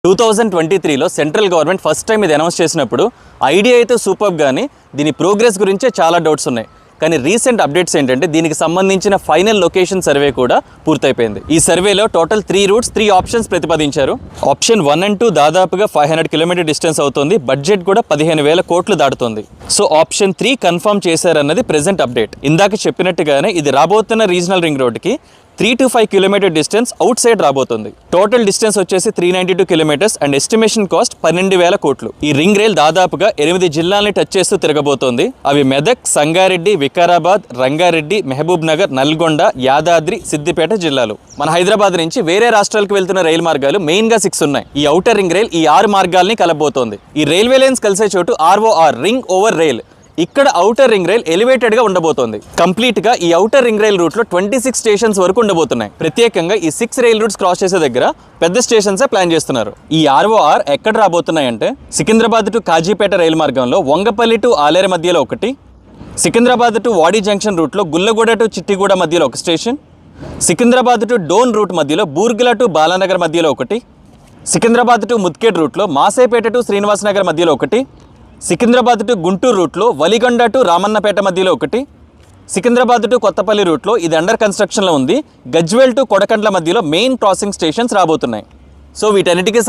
2023లో central government first time ఇది announce చేసినప్పుడు idea అయితే సూపర్, కానీ దీని ప్రోగ్రెస్ గురించే చాలా డౌట్స్ ఉన్నాయి. కానీ రీసెంట్ అప్డేట్స్ ఏంటంటే దీనికి సంబంధించిన ఫైనల్ లొకేషన్ సర్వే కూడా పూర్తయిపోయింది. ఈ సర్వేలో టోటల్ 3 రూట్స్ 3 ఆప్షన్స్ ప్రతిపాదించారు. ఆప్షన్ 1 and 2 దాదాపుగా 500 కిలోమీటర్ డిస్టెన్స్ అవుతుంది. బడ్జెట్ కూడా 15,000 కోట్లు దాటుతుంది. సో ఆప్షన్ 3 కన్ఫర్మ్ చేశారన్నది ప్రెజెంట్ అప్డేట్. ఇందాక చెప్పినట్టుగానే ఇది రాబోతున్న రీజనల్ రింగ్ రోడ్కి 3 to 5 kilometre distance outside రాబోతుంది. టోటల్ డిస్టెన్స్ వచ్చేసి 392 కిలోమీటర్స్ అండ్ ఎస్టిమేషన్ కాస్ట్ 12,000 కోట్లు. ఈ రింగ్ రైల్ దాదాపుగా 8 జిల్లాల్ని టచ్ చేస్తూ తిరగబోతోంది. అవి మెదక్, సంగారెడ్డి, వికారాబాద్, రంగారెడ్డి, మహబూబ్ నగర్, నల్గొండ, యాదాద్రి, సిద్దిపేట జిల్లాలు. మన హైదరాబాద్ నుంచి వేరే రాష్ట్రాలకు వెళ్తున్న రైలు మార్గాలు మెయిన్ గా 6 ఉన్నాయి. ఈ ఔటర్ రింగ్ రైల్ ఈ 6 మార్గాల్ని కలబోతోంది. ఈ రైల్వే లైన్స్ కలిసే చోటు ROR రింగ్ ఓవర్ రైల్. ఇక్కడ ఔటర్ రింగ్ రైల్ ఎలివేటెడ్ గా ఉండబోతోంది. కంప్లీట్ గా ఈ ఔటర్ రింగ్ రైల్ రూట్ లో 26 స్టేషన్స్ వరకు ఉండబోతున్నాయి. ప్రత్యేకంగా ఈ 6 రైల్ రూట్స్ క్రాస్ చేసే దగ్గర పెద్ద స్టేషన్సే ప్లాన్ చేస్తున్నారు. ఈ ROR ఎక్కడ రాబోతున్నాయంటే సికింద్రాబాద్ టు కాజీపేట రైలు మార్గంలో వంగపల్లి టు ఆలేరు మధ్యలో ఒకటి, Secunderabad to Wadi junction route లో గుల్లగూడ టు చిట్టిగూడ మధ్యలో ఒక station, Secunderabad to Dhone route మధ్యలో బూర్గుల టు బాలానగర్ మధ్యలో ఒకటి, సికింద్రాబాద్ టు ముద్కేడ్ రూట్లో మాసేపేట టు శ్రీనివాస్ నగర్ మధ్యలో ఒకటి, సికింద్రాబాద్ టు గుంటూరు రూట్లో వలిగొండ టు రామన్నపేట మధ్యలో ఒకటి, సికింద్రాబాద్ టు కొత్తపల్లి రూట్లో ఇది అండర్ కన్స్ట్రక్షన్లో ఉంది. గజ్వేల్ టు కొడకండ్ల మధ్యలో మెయిన్ క్రాసింగ్ స్టేషన్స్ రాబోతున్నాయి. సో వీటన్నిటికీ